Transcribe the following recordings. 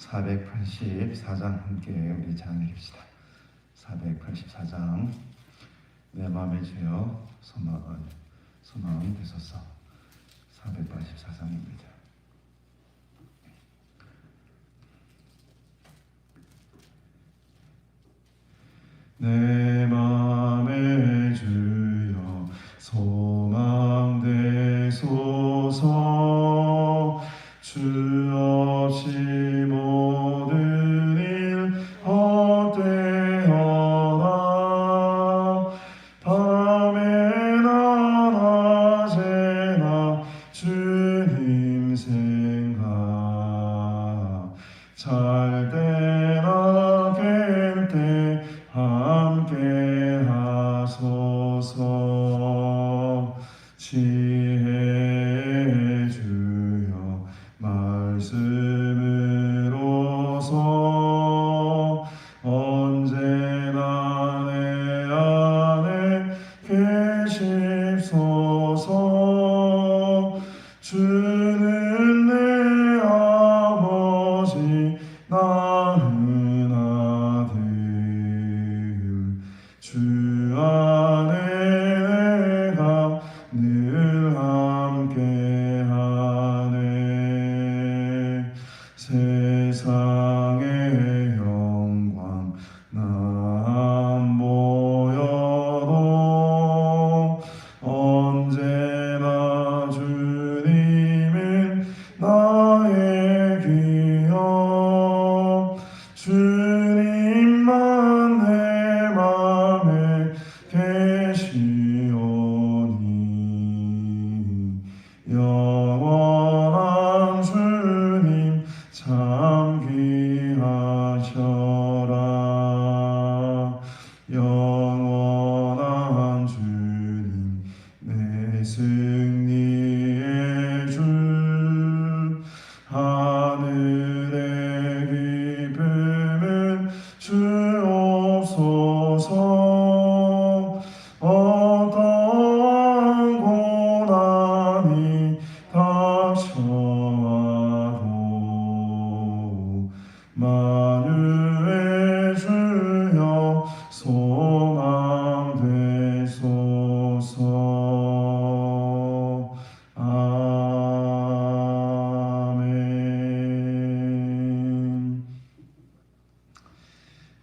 484장 함께 우리 찬양합시다. 484장 내 마음의 주여 소망 되소서. 484장입니다. 내 마음의 주여 소망 되소서. 주 없이 모든 일 헛되어라. 밤에나 낮에나 주님 생각, 잘 때나 깰 때 함께 하소서. 지혜의 주여 말씀으로서 언제나 내 안에 계십소서. 주는 내 아버지 나는 아들, 주 안에 내가 늘 함께하네. 세상의 영광 난 보여도 언제나 주님은 나의 귀여. 주님만 내 맘에 계시오니 영원한 주님 참 귀하셔라. 영원한 주님 내 승리의 주, 하늘의 기쁨은 주옵소서. 어떠한 고난이 닥쳐와도 만유의 주여 소망 되소서. 아멘.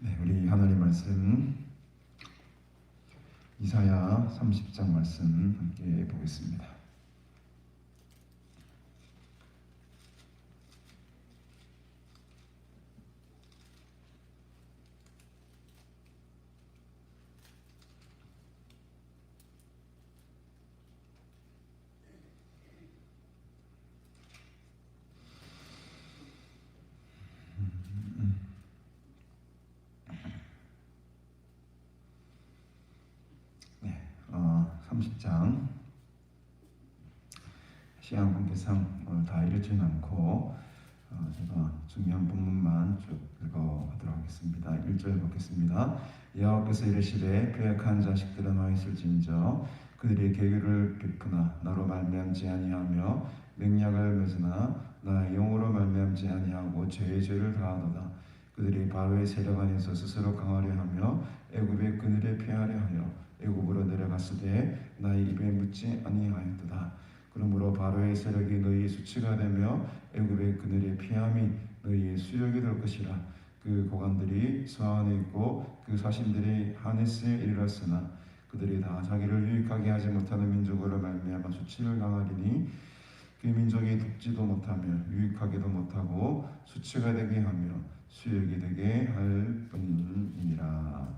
네, 우리 하나님 말씀 이사야 30장 말씀 함께 보겠습니다. 네, 30장 시간 관계상 다 읽지는 않고 제가 중요한 부분만 쭉 읽어가도록 하겠습니다. 1절 보겠습니다. 여호와께서 이르시되 배역한 자식들은 와 있을진저 그들이 계율을 베푸나 나로 말미암지 아니하며 맹약을 맺으나 나의 영으로 말미암지 아니하고 죄의 죄를 다하도다. 그들이 바로의 세력 안에서 스스로 강하려 하며 애굽의 그늘에 피하려 하여 애굽으로 내려갔으되 나의 입에 묻지 아니하였도다. 그러므로 바로의 세력이 너희의 수치가 되며 애굽의 그늘에 피함이 너희의 수욕이 될 것이라. 그 고관들이 서안에 있고 그 사신들이 하네스에 이르렀으나 그들이 다 자기를 유익하게 하지 못하는 민족으로 말미암아 수치를 당하리니 그 민족이 돕지도 못하며 유익하게도 못하고 수치가 되게 하며 수욕이 되게 할 뿐이니라.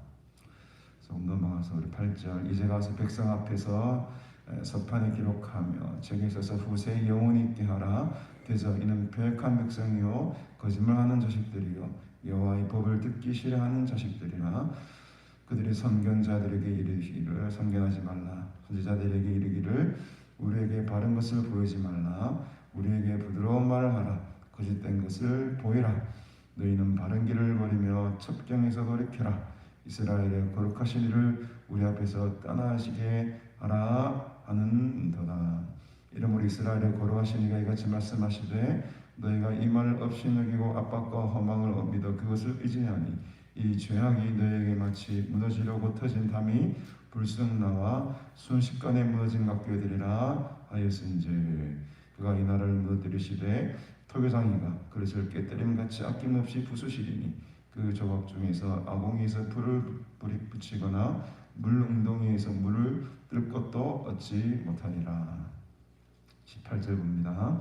조금 넘어가서 우리 8절. 이제 가서 백성 앞에서 서판에 기록하며 책에 써서 후세에 영원히 있게 하라. 대저 이는 배역한 백성이요 거짓말하는 자식들이요 여호와의 법을 듣기 싫어하는 자식들이라. 그들이 선견자들에게 이르기를 선견하지 말라. 선지자들에게 이르기를 우리에게 바른 것을 보이지 말라. 우리에게 부드러운 말을 하라. 거짓된 것을 보이라. 너희는 바른 길을 버리며 첩경에서 돌이켜라. 이스라엘의 거룩하신 이를 우리 앞에서 떠나시게 하라 하는도다. 이러므로 이스라엘의 거룩하신 이가 이같이 말씀하시되 너희가 이 말 없이 녹이고 압박과 허망을 믿어 그것을 의지하니 이 죄악이 너희에게 마치 무너지려고 터진 담이 불쑥 나와 순식간에 무너진 같게 되리라 하였은즉 그가 이 나라를 무너뜨리시되 토교장이가 그릇을 깨뜨림같이 아낌없이 부수시리니 그 조각 중에서 아궁이에서 불을 붙이거나 물웅덩이에서 물을 뜰 것도 얻지 못하리라. 18절 봅니다.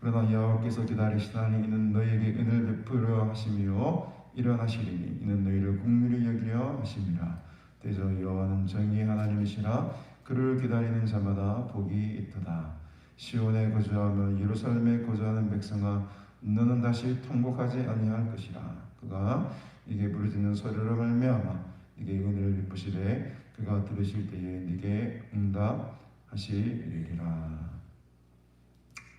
그러나 여호와께서 기다리시다니 이는 너희에게 은혜를 베풀어 하시며 일어나시리니 이는 너희를 긍휼히 여기려 하심이라. 대저 여호와는 정의의 하나님이시라. 그를 기다리는 자마다 복이 있도다. 시온에 거주하며 예루살렘에 거주하는 백성아 너는 다시 통곡하지 아니할 것이라. 그가 네게 부르짖는 소리로 말미암아 네게 은혜를 베푸시되 그가 들으실 때에 네게 응답하시리라.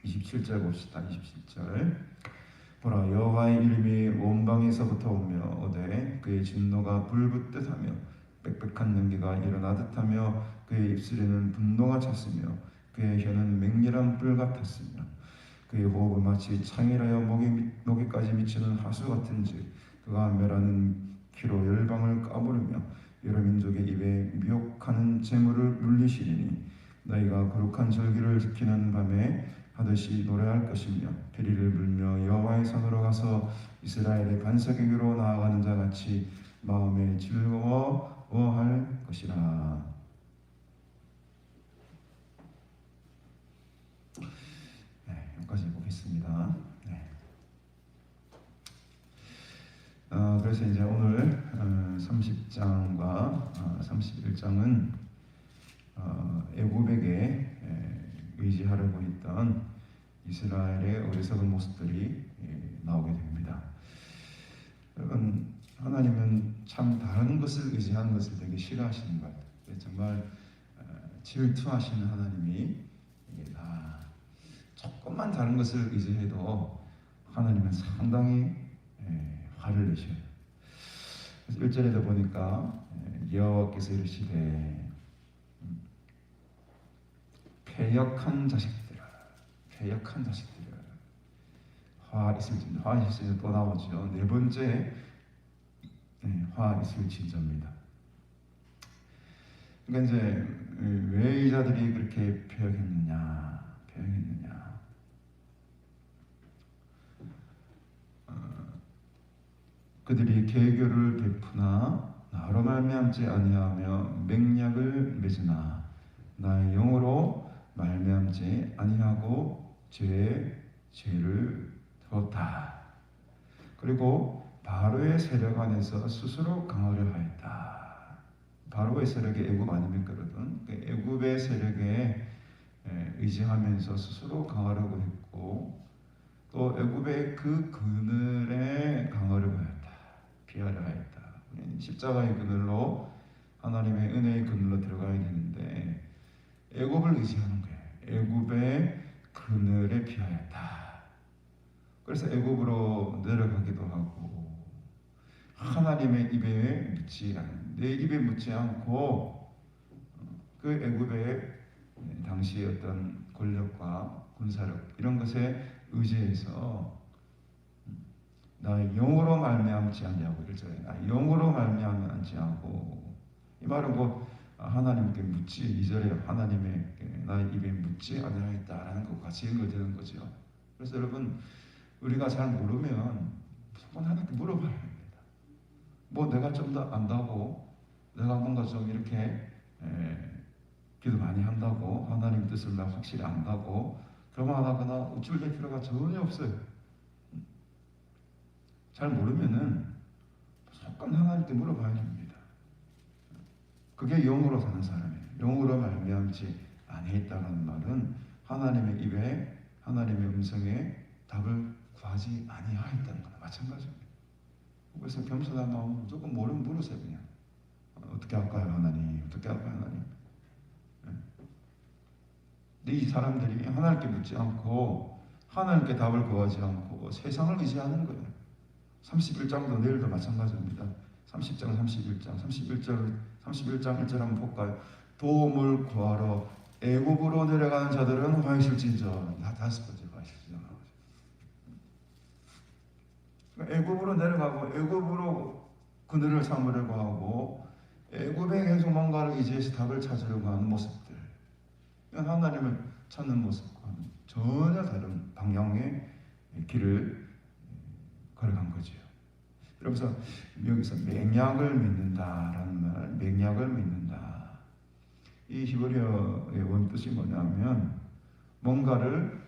27절 봅시다. 27절 보라 여호와의 이름이 원방에서부터 오며 오되 그의 진노가 불붙듯하며 빽빽한 연기가 일어나듯하며 그의 입술에는 분노가 찼으며 그의 혀는 맹렬한 불 같았으며 그의 호흡은 마치 창이라여 목에까지 미치는 하수 같은즉 그가 멸하는 키로 열방을 까부르며 여러 민족의 입에 미혹하는 재물을 물리시리니 너희가 거룩한 절기를 지키는 밤에 하듯이 노래할 것이며 피리를 불며 여호와의 산으로 가서 이스라엘의 반석의 위로 나아가는 자같이 마음에 즐거워할 것이라. 네, 여기까지 보겠습니다. 네. 그래서 이제 오늘 30장과 31장은 애굽에게 의지하려고 했던 이스라엘의 어리석은 모습들이 나오게 됩니다. 여러분, 하나님은 참 다른 것을 의지하는 것을 되게 싫어하시는 것 같아요. 정말 질투하시는 하나님이 조금만 다른 것을 의지해도 하나님은 상당히 화를 내셔요. 그래서 1절에도 보니까 여호와께서 이르시되 패역한 자식들아 화 있을 때 또 나오죠. 네 번째 화 있을 진저입니다. 그러니까 이제 왜 이 자들이 그렇게 패역했느냐 그들이 계교를 베푸나 나로 말미암지 아니하며 맹약을 맺으나 나의 영으로 말미암지 아니하고 죄를 뒀다. 그리고 바로의 세력 안에서 스스로 강화를 하였다. 바로의 세력이 애굽 아닙니까, 여러분? 애굽의 세력에 의지하면서 스스로 강하려고 했고 또 애굽의 그 그늘에 강화를 하였다. 피하려 하였다. 십자가의 그늘로 하나님의 은혜의 그늘로 들어가야 되는데 애굽을 의지하는 거예요. 애굽의 그늘에 피하였다. 그래서 애굽으로 내려가기도 하고 하나님의 입에 내 입에 묻지 않고 그 애굽의 당시의 어떤 권력과 군사력 이런 것에 의지해서 나의 영으로 말미암지 아니하고 1절에 나의 영으로 말미암지 않고 이 말은 뭐 하나님께 묻지 2절에 하나님의 나의 입에 묻지 아니하였다라는 것과 같이 연결되는 거죠. 그래서 여러분 우리가 잘 모르면 무조건 하나님께 물어봐야 합니다. 뭐 내가 좀 더 안다고 내가 뭔가 좀 이렇게 기도 많이 한다고 하나님 뜻을 내가 확실히 안다고 교만하거나 우쭐댈 필요가 전혀 없어요. 잘 모르면은 무조건 하나님께 물어봐야 됩니다. 그게 영으로 사는 사람이에요. 영으로 말미암지 아니했다는 말은 하나님의 입에 하나님의 음성에 답을 구하지 아니하였다는 거나 마찬가지입니다. 그래서 겸손한 마음 무조건 모르면 물으세요. 그냥 어떻게 할까요 하나님? 어떻게 할까요 하나님? 근데 이 사람들이 하나님께 묻지 않고 하나님께 답을 구하지 않고 세상을 의지하는 거예요. 31장도 내일도 마찬가지입니다. 30장, 31장, 31장 1절 한번 볼까요? 도움을 구하러 애굽으로 내려가는 자들은 화 있을진저. 다섯 번째 화 있을진저 나오죠. 애굽으로 내려가고 애굽으로 그늘을 삼으려고 하고 애굽에 계속 뭔가를 의지해서 답을 찾으려고 하는 모습들, 하나님을 찾는 모습과는 전혀 다른 방향의 길을 걸어간 거죠. 그러면서 여기서 맹약을 믿는다라는 말, 맹약을 믿는다. 이 히브리어의 원뜻이 뭐냐면 뭔가를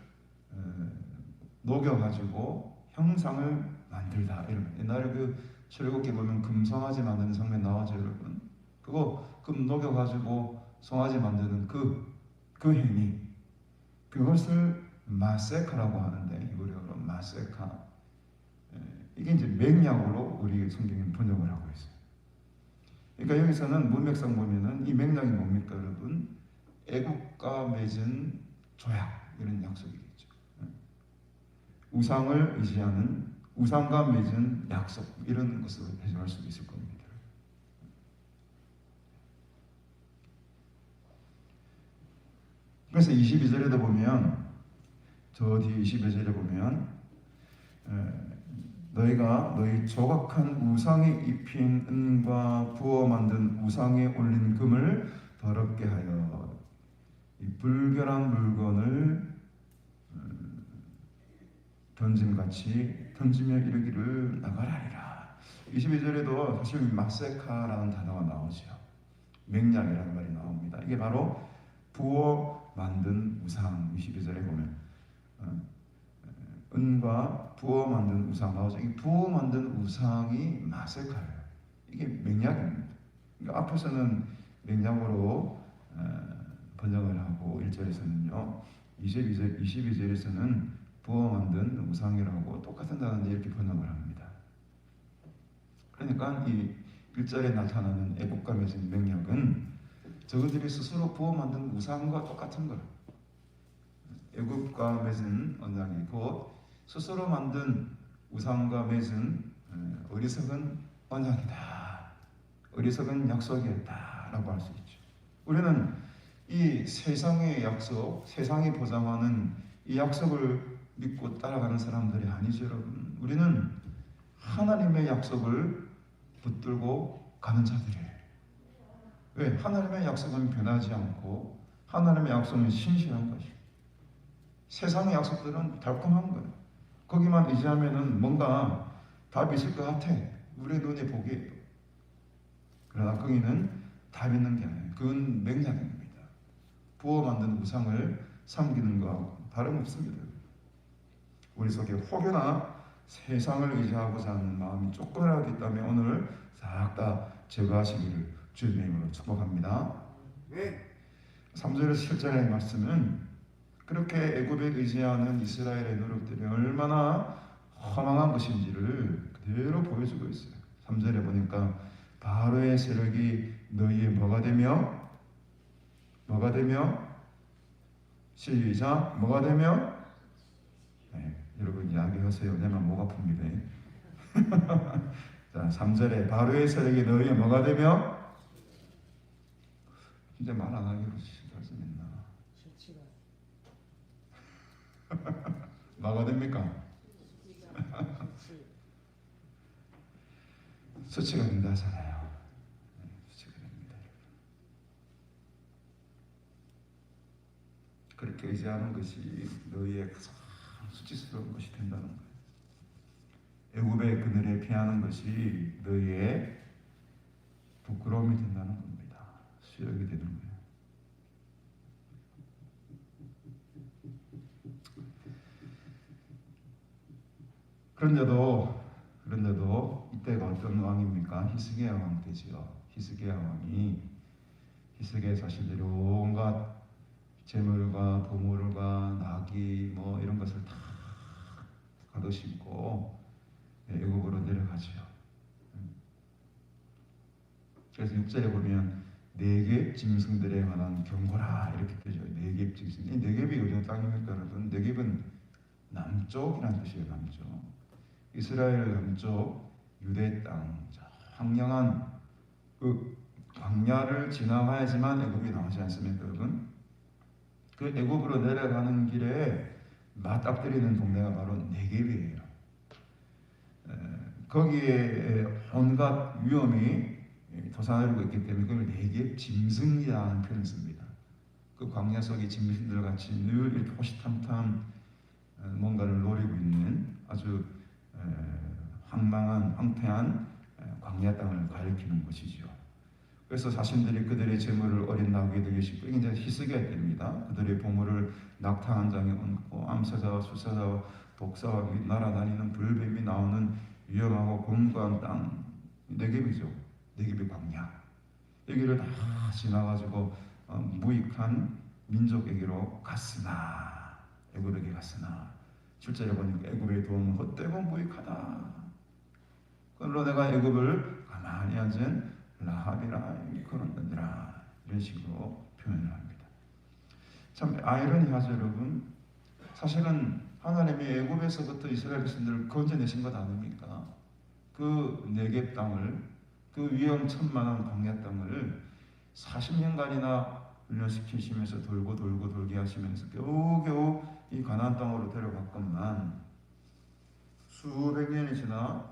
녹여가지고 형상을 만들다. 이런 옛날에 그 출애굽기 보면 금송아지 만드는 장면 나오죠, 여러분. 그거 금 녹여가지고 송아지 만드는 그 행위, 그것을 마세카라고 하는데 히브리어로 마세카. 이게 이제 맹약으로 우리 성경에 번역을 하고 있어요. 그러니까 여기서는 문맥상 보면은 이 맥락이 뭡니까, 여러분? 애국과 맺은 조약, 이런 약속이겠죠. 우상을 의지하는, 우상과 맺은 약속, 이런 것을 해석할 수 있을 겁니다. 그래서 22절에도 보면, 저 뒤에 22절에 보면 너희가 너희 조각한 우상에 입힌 은과 부어 만든 우상에 올린 금을 더럽게 하여 이 불결한 물건을 던짐같이 던지며 이르기를 나가라리라. 22절에도 사실 마세카라는 단어가 나오죠. 맹약이라는 말이 나옵니다. 이게 바로 부어 만든 우상. 22절에 보면 은과 부어 만든 우상 나오죠. 이 부어 만든 우상이 마세카예요. 이게 맹약입니다. 그러니까 앞에서는 맹약으로 번역을 하고 1절에서는요. 22절에서는 부어 만든 우상이라고 똑같은 단어인데 이렇게 번역을 합니다. 그러니까 이 1절에 나타나는 애국과 맺은 맹약은 저들이 스스로 부어 만든 우상과 똑같은 거예요. 애국과 맺은 언약이 곧 스스로 만든 우상과 맺은 어리석은 언약이다. 어리석은 약속이었다라고 할 수 있죠. 우리는 이 세상의 약속, 세상이 보장하는 이 약속을 믿고 따라가는 사람들이 아니죠, 여러분. 우리는 하나님의 약속을 붙들고 가는 자들이에요. 왜? 하나님의 약속은 변하지 않고 하나님의 약속은 신실한 것이에요. 세상의 약속들은 달콤한 거예요. 거기만 의지하면은 뭔가 답이 있을 것 같아. 우리의 눈에 보기에도. 그러나 거기는 답이 있는 게 아니에요. 그건 맹약입니다. 부어 만든 우상을 섬기는 것하고 다름없습니다. 우리 속에 혹여나 세상을 의지하고자 하는 마음이 조금이라도 있다면 오늘 싹 다 제거하시기를 주의 이름으로 축복합니다. 3절에서 7절의 말씀은 그렇게 애굽에 의지하는 이스라엘의 노력들이 얼마나 허망한 것인지를 그대로 보여주고 있어요. 3절에 보니까 바로의 세력이 너희의 뭐가 되며 시작 뭐가 되며 여러분 이야기하세요. 내만 목 아픕니다. 자, 3절에 바로의 세력이 너희의 뭐가 되며 진짜 말 안 하기로 결심했나? 뭐가 됩니까? 수치가 된다잖아요. 수치가 됩니다. 그렇게 의지하는 것이 너희의 가장 수치스러운 것이 된다는 거예요. 애굽의 그늘에 피하는 것이 너희의 부끄러움이 된다는 겁니다. 수욕이 되는 거예요. 그런데도 이때가 어떤 왕입니까? 히스기야 왕 때지요. 히스기야 왕이 히스기야 자신들이 온갖 재물과 보물과 나귀 뭐 이런 것을 다 가둬 애굽으로 내려가지요. 그래서 6절에 보면 네겝 짐승들에 관한 경고라 이렇게 되죠. 네겝 짐승. 이 네겝이 어디 땅입니까, 여러분? 네겝은 남쪽이라는 뜻이에요. 남쪽. 이스라엘 남쪽 유대 땅, 황량한 그 광야를 지나가야지만 애굽이 나오지 않습니까, 여러분? 그 애굽으로 내려가는 길에 맞닥뜨리는 동네가 바로 네겝이에요. 거기에 온갖 위험이 도사리고 있기 때문에 그걸 내게 짐승이라는 표현을 씁니다. 그 광야 속의 짐승들 같이 늘 이렇게 호시탐탐 뭔가를 노리고 있는 아주 황망한 황폐한 광야 땅을 가리키는 것이죠. 그래서 자신들이 그들의 재물을 어린 나귀에 들이시고 이게 이제 희석해야 됩니다. 그들의 보물을 낙타 한 장에 얹고 암사자와 수사자와 독사와 날아다니는 불뱀이 나오는 위험하고 공고한 땅, 네겝이죠. 네겝의 광야. 여기를 다 지나가지고 무익한 민족에게로 갔으나, 애굽에게 갔으나 7절에 보니까 애굽의 도움은 헛되고 무익하다. 그러므로 내가 애굽을 가만히 앉은 라합이라 그런느니라, 이런 식으로 표현을 합니다. 참 아이러니하죠, 여러분. 사실은 하나님이 애굽에서부터 이스라엘 백성들을 건져내신 것 아닙니까? 그 네겝 땅을, 그 위험천만한 광야 땅을 40년간이나 훈련시키시면서 돌고 돌게 하시면서 겨우겨우 이 가나안 땅으로 데려갔건만 수백 년이 지나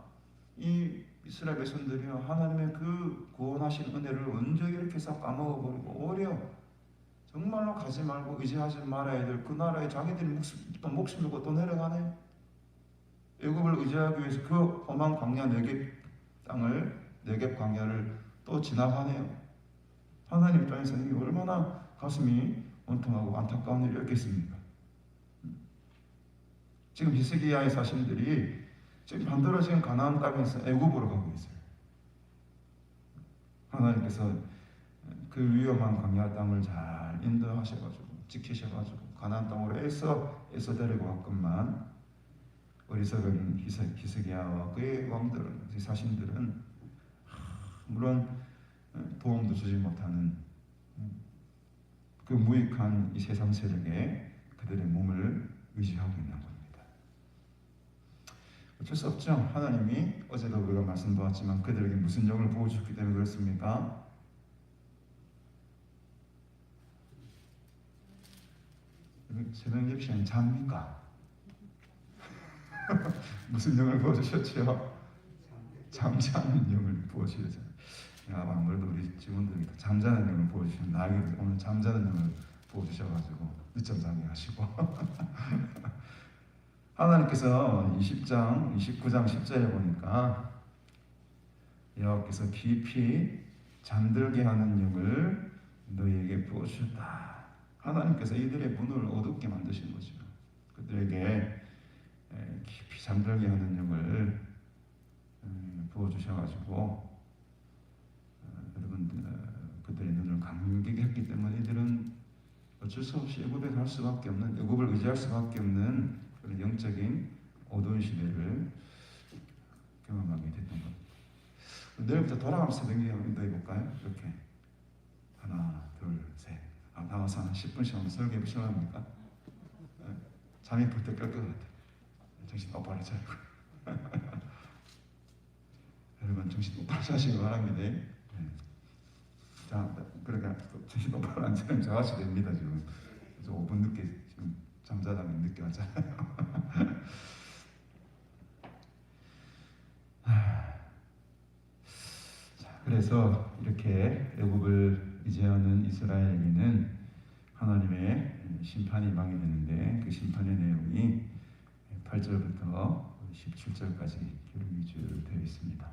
이 이스라엘 백성들이 하나님의 그 구원하신 은혜를 언제 이렇게 싹 까먹어버리고 오히려 정말로 가지 말고 의지하지 말아야 될 그 나라에 자기들이 목숨 걸고 또 내려가네. 애굽을 의지하기 위해서 그 험한 광야 네겝 땅을, 네겝 광야를 또 지나가네요. 하나님 입장에서는 이게 얼마나 가슴이 원통하고 안타까운 일이었겠습니까? 지금 히스기야의 자신들이 지금 반대로 지금 가나안 땅에서 애굽으로 가고 있어요. 하나님께서 그 위험한 광야 땅을 잘 인도하셔가지고 지키셔가지고 가나안 땅으로 애써 데리고 왔건만 어리석은 히스기야와 그의 왕들은, 그 사신들은 물론 도움도 주지 못하는 그 무익한 이 세상 세력에 그들의 몸을 의지하고 있는 겁니다. 어쩔 수 없죠. 하나님이 어제도 우리가 말씀보았지만 그들에게 무슨 영을 부어주셨기 때문에 그렇습니까? 새벽 예배 시간에 잡니까? 무슨 영을 부어주셨죠? 잠자는 영을 부어주셨죠. 아무래도 우리 직원들이 잠자는 영을 부어주시면 나에게 오늘 잠자는 영을 부어주셔가지고 늦잠 자게 하시고 하나님께서 20장, 29장 10절에 보니까 여호와께서 깊이 잠들게 하는 영을 너희에게 부어주셨다. 하나님께서 이들의 문을 어둡게 만드신 거죠. 그들에게 깊이 잠들게 하는 영을 부어주셔가지고 여러분 그들의 눈을 감기게 했기 때문에 이들은 어쩔 수 없이 애굽에 갈 수밖에 없는, 애굽을 의지할 수밖에 없는 그런 영적인 어두운 시대를 경험하게 됐던 겁니다. 내일부터 돌아가면서 새벽 기도 해볼까요? 이렇게 하나, 둘, 셋. 나와서 한 10분씩 한번 설교해 보시랍니까? 잠이 벌떡 깰 것 같아요. 정신 똑바로 차리고 여러분 정신 똑바로 차시기 바랍니다. 자, 그러니까 정신 똑바로 안 차리면 저같이 됩니다. 지금 5분 늦게 지금 잠자다가 늦게 왔잖아요. 자, 그래서 이렇게 애굽을 의지하는 이스라엘에게는 하나님의 심판이 임하게 되는데 그 심판의 내용이 8절부터 17절까지 기록이 되어 있습니다.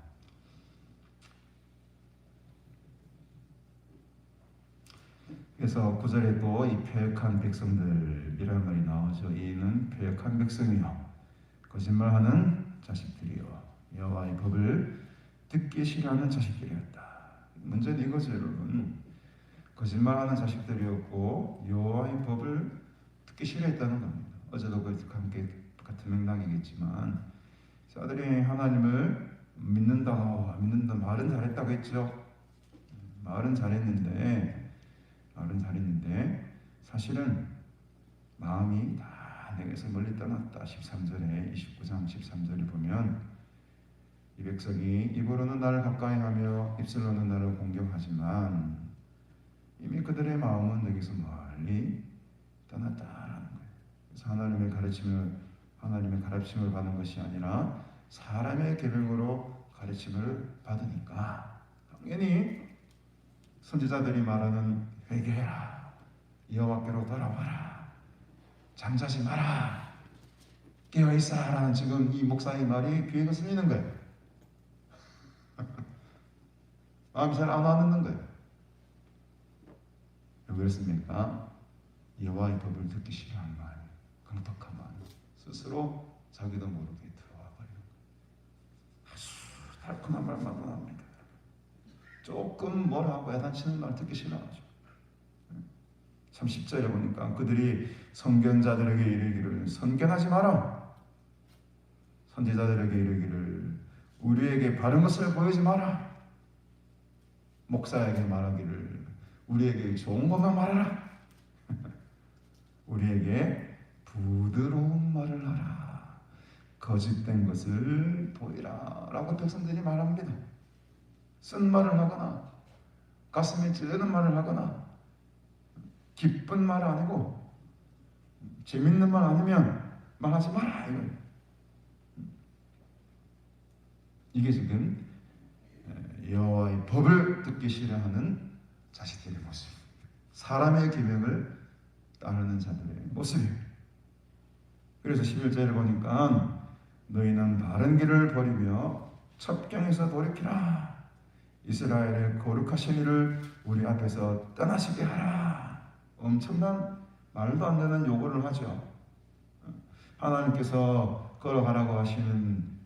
그래서 9절에 또 이 패역한 백성들이라는 말이 나오죠. 이는 패역한 백성이요 거짓말하는 자식들이요 여호와의 법을 듣기 싫어하는 자식들이었다. 문제는 이거죠, 여러분. 거짓말하는 자식들이었고 여호와의 법을 듣기 싫어했다는 겁니다. 어제도 함께 같은 맥락이겠지만 자들이 하나님을 믿는다 말은 잘했다고 했죠. 말은 잘했는데 사실은 마음이 다 내게서 멀리 떠났다. 13절에 29장 13절을 보면 이 백성이 입으로는 나를 가까이하며 입술로는 나를 공경하지만 이미 그들의 마음은 내게서 멀리 떠났다라는 거예요. 그래서 하나님의 가르침을 받는 것이 아니라 사람의 계명으로 가르침을 받으니까 당연히 선지자들이 말하는 회개해라, 여호와께로 돌아와라, 잠자지 마라, 깨어있어라 라는 지금 이 목사의 말이 귀에 스미는 거예요. 마음이 잘 안 와닿는 거예요. 왜 그렇습니까? 여호와의 법을 듣기 싫어하는 마음, 강덕한 마음, 스스로 자기도 모르게 들어와 버리는 거예요. 아주 달콤한 말만 합니다. 조금 뭐라고 야단치는 말 듣기 싫어하죠. 참 10절에 보니까 그들이 선견자들에게 이르기를 선견하지 마라, 선지자들에게 이르기를 우리에게 바른 것을 보이지 마라, 목사에게 말하기를 우리에게 좋은 것만 말하라, 우리에게 부드러운 말을 하라, 거짓된 것을 보이라 라고 백성들이 말합니다. 쓴 말을 하거나 가슴에 찔리는 말을 하거나 기쁜 말 아니고 재밌는 말 아니면 말하지 마라, 이게 지금 여호와의 법을 듣기 싫어하는 자식들의 모습, 사람의 계명을 따르는 자들의 모습이에요. 그래서 11절에 보니까 너희는 바른 길을 버리며 첩경에서 돌이키라, 이스라엘의 거룩하신 이를 우리 앞에서 떠나시게 하라. 엄청난 말도 안 되는 요구를 하죠. 하나님께서 걸어가라고 하시는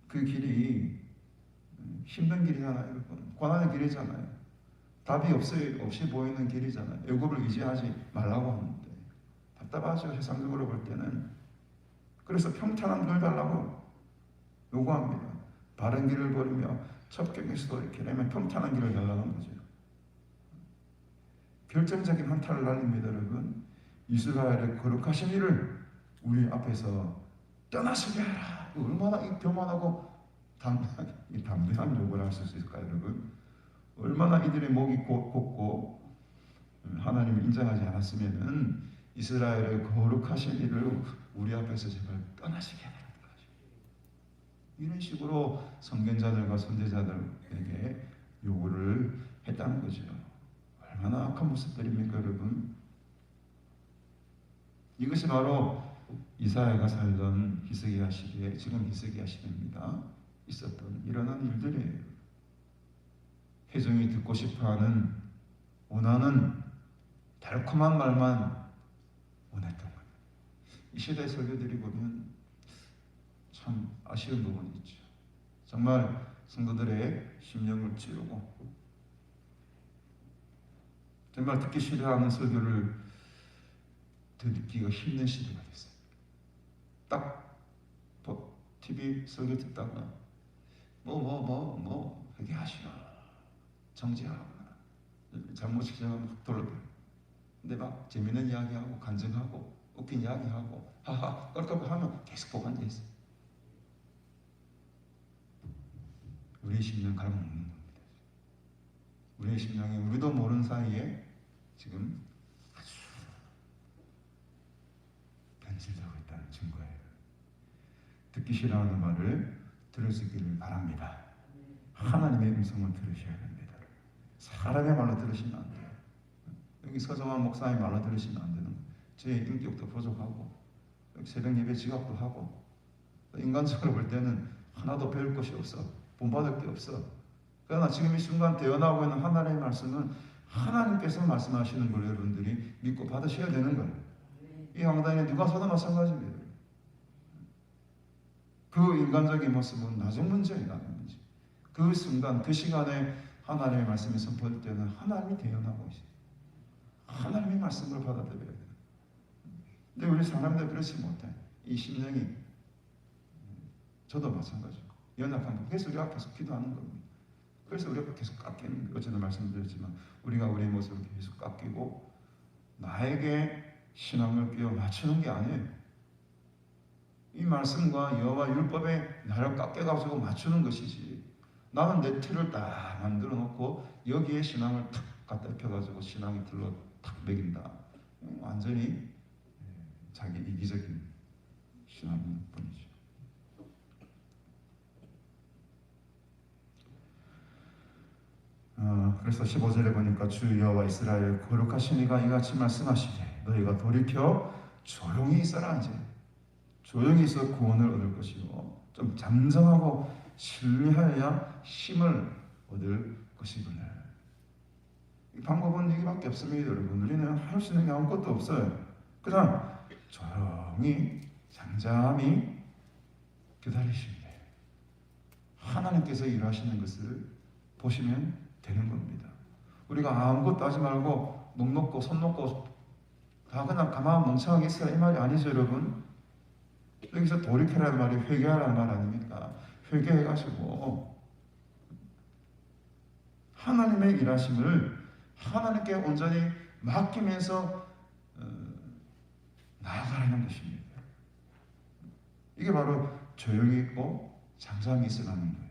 그 길이 힘든 길이잖아요. 고난의 길이잖아요. 답이 없이 보이는 길이잖아요. 애굽을 의지하지 말라고 하는데 답답하죠. 세상적으로 볼 때는. 그래서 평탄한 길을 달라고 요구합니다. 바른 길을 버리며 첩경에서 돌이키려면 평탄한 길을 달라는 거죠. 결정적인 한타를 날립니다. 여러분, 이스라엘의 거룩하신 이를 우리 앞에서 떠나시게 하라. 얼마나 교만하고 담대한 요구를 하실 수 있을까요, 여러분? 얼마나 이들의 목이 곱고 하나님을 인정하지 않았으면은 이스라엘의 거룩하신 이를 우리 앞에서 제발 떠나시게 하라는 거죠. 이런 식으로 선견자들과 선지자들에게 요구를 했다는 거죠. 얼마나 악한 모습들입니까, 여러분? 이것이 바로 이사야가 살던 히스기야 시대에, 지금 히스기야 시대입니다, 있었던 일어난 일들이에요. 회중이 듣고 싶어하는, 원하는 달콤한 말만 원했던 거예요. 이 시대의 설교들이 보면 참 아쉬운 부분이 있죠. 정말 성도들의 심령을 찌르고 정말 듣기 싫어하는 설교를 듣기가 힘든 시대가 됐어요. 딱 TV 설교 듣다가 회개하시라, 정죄하거나 잘못이 생각하면 막 돌려버려. 근데 막 재밌는 이야기하고 간증하고 웃긴 이야기하고 하하 껄껄 하면 계속 보고 앉아있어요. 우리의 심령 갈아먹는 겁니다. 우리의 심령이 우리도 모르는 사이에 지금 아주 변질되고 있다는 증거예요. 듣기 싫어하는 말을 들으시기를 바랍니다. 하나님의 음성을 들으셔야 됩니다. 사람의 말로 들으시면 안 돼요. 여기 서정환 목사의 말로 들으시면 안 되는 거예요. 제 인격도 부족하고 새벽 예배 지각도 하고 인간적으로 볼 때는 하나도 배울 것이 없어. 본받을 게 없어. 그러나 지금 이 순간 대언하고 있는 하나님의 말씀은 하나님께서 말씀하시는 걸 여러분들이 믿고 받으셔야 되는 거예요. 이 강단에 누가 서도 마찬가지입니다. 그 인간적인 모습은 나중 문제예요. 나중 문제. 그 순간 그 시간에 하나님의 말씀이 선포될 때는 하나님이 대언하고 있어요. 하나님의 말씀을 받아들여야 돼요. 근데 우리 사람들 그렇지 못해. 이 심령이, 저도 마찬가지고 연약한 거. 그래서 우리 앞에서 기도하는 겁니다. 그래서 우리가 계속 깎이는 거예요. 어제도 말씀드렸지만 우리가 우리의 모습을 계속 깎이고 나에게 신앙을 끼워 맞추는 게 아니에요. 이 말씀과 여호와 율법에 나를 깎여가지고 맞추는 것이지. 나는 내 틀을 딱 만들어 놓고 여기에 신앙을 탁 갖다 펴가지고 신앙이 들러 탁 매긴다. 완전히 자기 이기적인 신앙일 뿐이죠. 그래서 15절에 보니까 주 여호와 이스라엘 거룩하신 이가 이같이 말씀하시되 너희가 돌이켜 조용히 있어라. 이제 조용히 있어 구원을 얻을 것이고 좀 잠잠하고 신뢰하여야 힘을 얻을 것이구나. 이 방법은 이게밖에 없습니다, 여러분. 우리는 할 수 있는 게 아무것도 없어요. 그냥 조용히 잠잠히 기다리시면 돼요. 하나님께서 일하시는 것을 보시면 되는 겁니다. 우리가 아무것도 하지 말고 목 놓고 손 놓고 다 그냥 가만 멍청하게 있어라 이 말이 아니죠, 여러분. 여기서 돌이켜라는 말이 회개하라는 말 아닙니까? 회개해가지고 하나님의 일하심을 하나님께 온전히 맡기면서 나아가라는 것입니다. 이게 바로 조용히 있고 잠잠히 있으라는 거예요.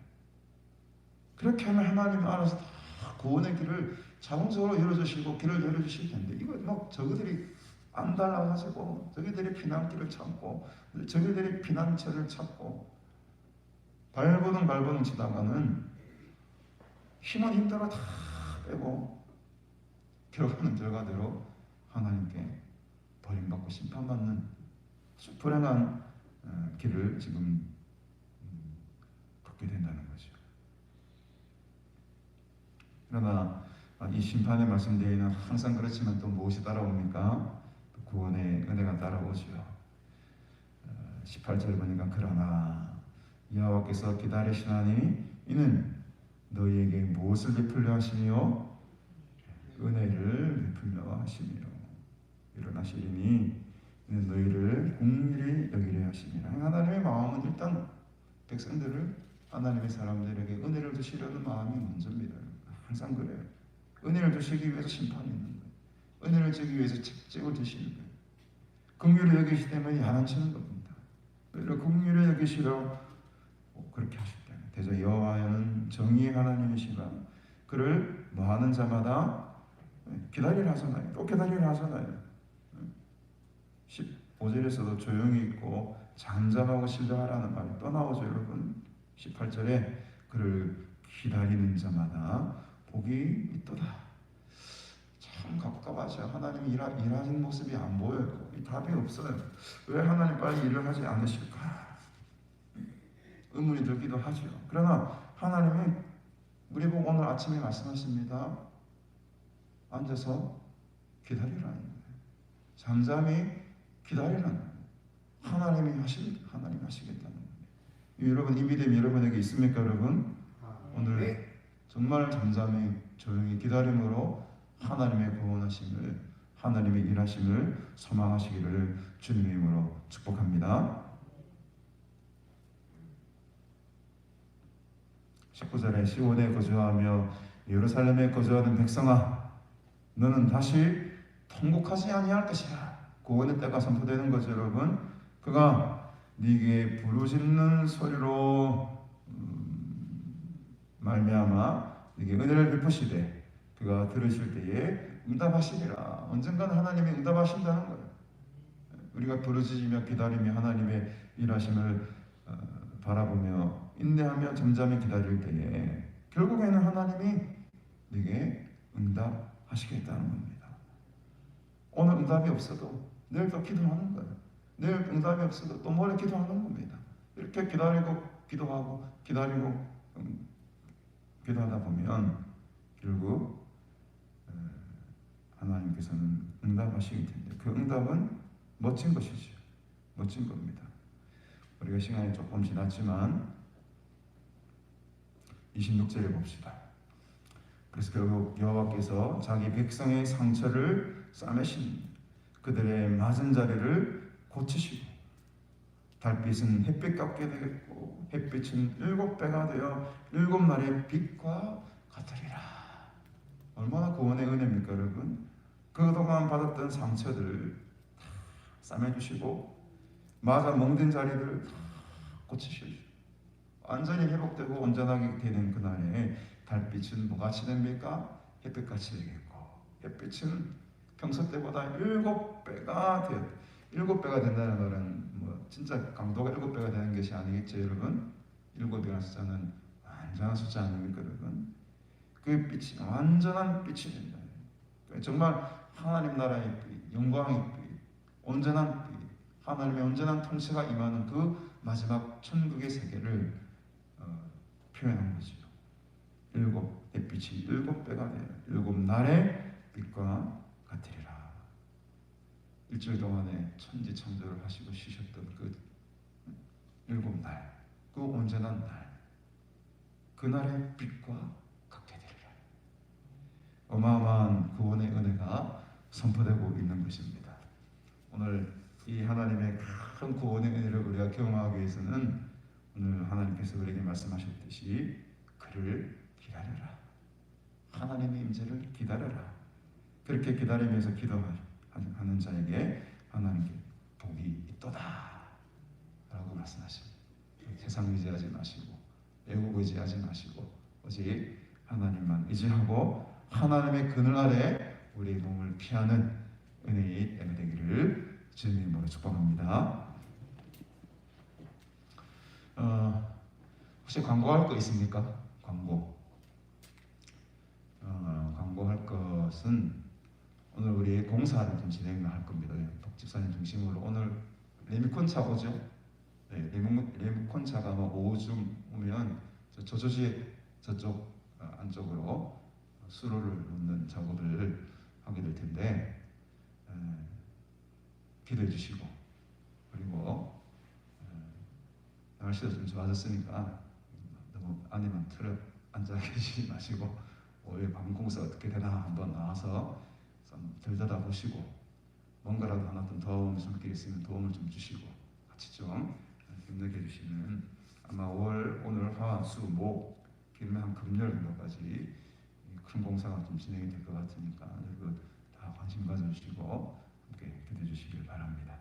그렇게 하면 하나님은 알아서 다 구원의 길을 자동적으로 열어주시고 길을 열어주실 텐데 이거 막 저들이 안 달라가지고 저기들이 피난길을 찾고 저기들이 피난처를 찾고 발버둥 치다가는 힘은 힘대로 다 빼고 결과는 결과대로 하나님께 버림받고 심판받는 아주 불행한 길을 지금 걷게 된다는 거죠. 그러나 이 심판의 말씀대에는 항상 그렇지만 또 무엇이 따라옵니까? 구원의 은혜가 따라오죠. 18절 보니까 그러나 여호와께서 기다리시나니 이는 너희에게 무엇을 베풀려 하시며 은혜를 베풀려 하시며 일어나시리니 이는 너희를 긍휼히 여기려 하시니라. 하나님의 마음은 일단 백성들을 하나님의 사람들에게 은혜를 주시려는 마음이 먼저입니다. 항상 그래요. 은혜를 주시기 위해서 심판이 있는 거예요. 은혜를 주기 위해서 책찍을 주시는 거예요. 긍휼히 여기시 때문에 야단치는 겁니다. 오히려 긍휼히 여기시려 그렇게 하셨다. 대저 여호와는 정의의 하나님이시라 그를 뭐하는 자마다 기다리라 하잖아요. 또 기다리라 하잖아요. 15절에서도 조용히 있고 잠잠하고 신뢰하라는 말이 또 나오죠, 여러분. 18절에 그를 기다리는 자마다 복이 있도다. 참 갑갑하죠. 하나님이 일하는 모습이 안 보여요. 답이 없어요. 왜 하나님 빨리 일을 하지 않으실까? 의문이 들기도 하죠. 그러나 하나님이 우리 보고 오늘 아침에 말씀하십니다. 앉아서 기다리라는 거예요. 잠잠히 기다리라는 거예요. 하나님이 하시겠다는 거예요. 여러분 이 믿음이 여러분에게 있습니까, 여러분? 오늘 정말 잠잠히 조용히 기다림으로 하나님의 구원하심을 하나님의 일하심을 소망하시기를 주님의 이름으로 축복합니다. 19절에 시온에 거주하며 예루살렘에 거주하는 백성아 너는 다시 통곡하지 아니할 것이라. 구원의 때가 선포되는 거죠, 여러분. 그가 네게 부르짖는 소리로 말미암아 네게 은혜를 베푸시되 그가 들으실 때에 응답하시리라. 언젠가는 하나님이 응답하신다는 거예요. 우리가 부르짖으며 기다리며 하나님의 일하심을 바라보며 인내하며 잠잠히 기다릴 때에 결국에는 하나님이 네게 응답하시겠다는 겁니다. 오늘 응답이 없어도 내일 또 기도하는 거예요. 내일 응답이 없어도 또 모레 기도하는 겁니다. 이렇게 기다리고 기도하고 기다리고 기도하다 보면 결국 하나님께서는 응답하시게 됩니다. 그 응답은 멋진 것이죠. 멋진 겁니다. 우리가 시간이 조금 지났지만 26절에 봅시다. 그래서 결국 여호와께서 자기 백성의 상처를 싸매신 그들의 맞은 자리를 고치시고 달빛은 햇빛 같게 되겠고 햇빛은 7배가 되어 7날의 빛과 같으리라. 얼마나 구원의 은혜입니까, 여러분? 그동안 받았던 상처들 다 싸매주시고 맞아 멍든 자리를 다 고치시고 완전히 회복되고 온전하게 되는 그날에 달빛은 뭐같이 됩니까? 햇빛같이 되겠고 햇빛은 평소 때보다 7배가 되어 7배가 된다는 말은 뭐 진짜 강도가 7배가 되는 것이 아니겠죠, 여러분? 7이라는 숫자는 완전한 숫자 아닙니까, 여러분? 그 빛이 완전한 빛이 된다. 정말 하나님 나라의 빛, 영광의 빛, 온전한 빛, 하나님의 온전한 통치가 임하는 그 마지막 천국의 세계를 표현한 거죠. 일곱 햇빛이 일곱 배가 되어 일곱 날의 빛과 같으리라. 일주일 동안에 천지 창조를 하시고 쉬셨던 그 일곱 날, 그 온전한 날, 그날의 빛과 같게 되리라. 어마어마한 구원의 은혜가 선포되고 있는 것입니다. 오늘 이 하나님의 큰 구원의 은혜를 우리가 경험하기 위해서는 오늘 하나님께서 우리에게 말씀하셨듯이 그를 기다려라. 하나님의 임재를 기다려라. 그렇게 기다리면서 기도하는 자에게 하나님께 복이 있도다 라고 말씀하십니다. 세상 의지하지 마시고 애국 의지하지 마시고 오직 하나님만 의지하고 하나님의 그늘 아래 우리의 몸을 피하는 은혜의 예배 되기를 주님의 이름으로 축복합니다. 혹시 광고할 거 있습니까? 광고할 것은 오늘 우리 공사를 좀 진행할 겁니다. 복집사님 중심으로 오늘 레미콘 차 오죠? 네, 레미콘 차가 오후쯤 오면 저조지 저쪽 안쪽으로 수로를 놓는 작업을 하게 될 텐데 기도해 주시고 그리고 날씨도 좀 좋아졌으니까 너무 안에만 틀어 앉아 계시지 마시고 오늘 밤 공사 어떻게 되나 한번 나와서 좀 들여다보시고 뭔가라도 하나 좀 도움을 줄 게 있으면 도움을 좀 주시고 같이 좀 힘내게 해주시면 아마 오늘 화, 수, 목 길면 한 금요일 정도까지 큰 공사가 좀 진행이 될 것 같으니까 여러분 다 관심 가져주시고 함께 기도해 주시길 바랍니다.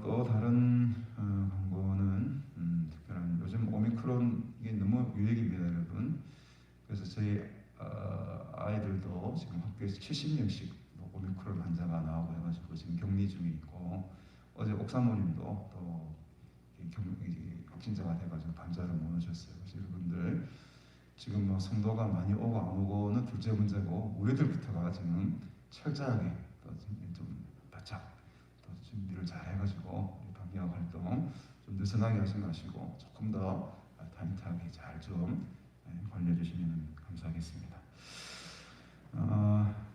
또 다른 광고는 특별한 요즘 오미크론 이게 너무 유행입니다, 여러분. 그래서 저희 아이들도 지금 학교에서 70명씩 오미크론 환자가 나오고 해가지고 지금 격리 중에 있고 어제 옥사모님도 또 확진자가 돼가지고 반자를 못 오셨어요. 그래서 여러분들 지금 성도가 많이 오고 안 오고는 둘째 문제고 우리들부터가 지금 철저하게 좀 바짝 또 준비를 잘 해가지고 방역 활동 좀 느슨하게 하지 마시고 조금 더 타이트하게 잘 좀 관리해주시면 감사하겠습니다.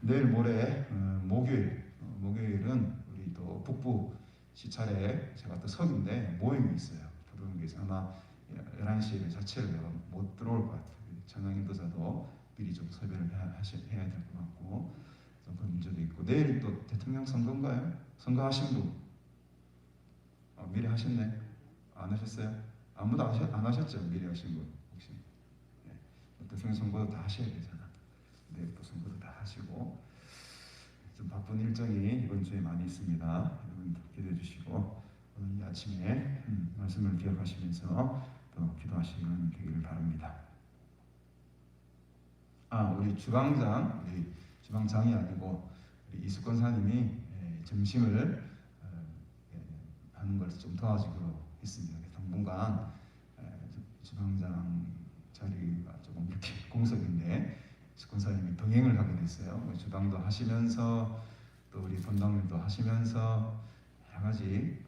내일 모레 목요일은 우리 또 북부 시찰에 제가 또 석인데 모임이 있어요. 부동교에서 아마 11시에 자체를 내가 못 들어올 것 같아요. 전향 인도자도 미리 좀 섭외를 해야 될 것 같고 좀 그런 문제도 있고 내일 또 대통령 선거인가요? 선거하신 분 미리 하셨네? 안 하셨어요? 아무도 안 하셨죠? 미리 하신 분 혹시? 네. 대통령 선거도 다 하셔야 되잖아. 내일 또 선거도 다 하시고 좀 바쁜 일정이 이번 주에 많이 있습니다. 여러분 기대해 주시고 오늘 이 아침에 말씀을 기억하시면서 또 기도하시는 되기를 바랍니다. 우리 주방장이 아니고 우리 이수권 사님이 점심을 하는 걸 좀 도와주기로 했습니다. 당분간 주방장 자리가 조금 이렇게 공석인데 이수권 사님이 병행을 하게 됐어요. 주방도 하시면서 또 우리 본당일도 하시면서 여러 가지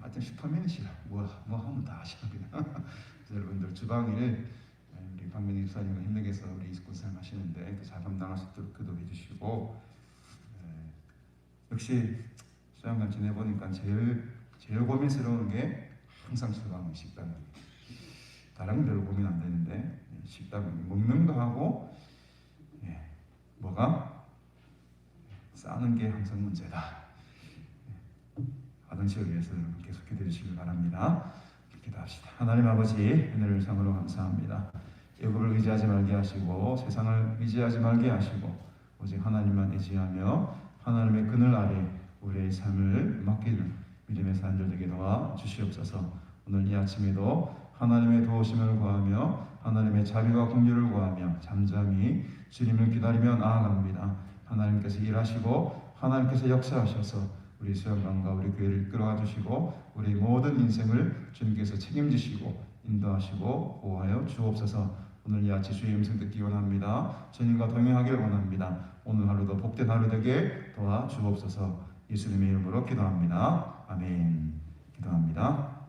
하여튼 슈퍼맨이시라 뭐 하면 다 하시는 그냥 여러분들 주방일 우리 박민희 집사님과 힘내게 해서 우리 이수권 사님 하시는데 잘 감당할 수 있도록 기도해 주시고 역시 수양관 지내보니까 제일 고민스러운 게 항상 주방 식당입니다. 다른 건 별로 고민 안 되는데 식당 먹는 거 하고 뭐가 싸는 게 항상 문제다. 화장실을 위해서 계속 기도해 주시길 바랍니다. 기도합시다. 하나님 아버지 은혜를 상으로 감사합니다. 애굽을 의지하지 말게 하시고 세상을 의지하지 말게 하시고 오직 하나님만 의지하며 하나님의 그늘 아래 우리의 삶을 맡기는 믿음의 사람들 되게 도와 주시옵소서. 오늘 이 아침에도 하나님의 도우심을 구하며 하나님의 자비와 긍휼을 구하며 잠잠히 주님을 기다리며 나아갑니다. 하나님께서 일하시고 하나님께서 역사하셔서 우리 수양관과 우리 교회를 이끌어가 주시고 우리 모든 인생을 주님께서 책임지시고 인도하시고 보호하여 주옵소서. 오늘 이 아침 주의 음성 듣기 원합니다. 주님과 동행하길 원합니다. 오늘 하루도 복된 하루 되게 도와 주옵소서. 예수님의 이름으로 기도합니다. 아멘. 기도합니다.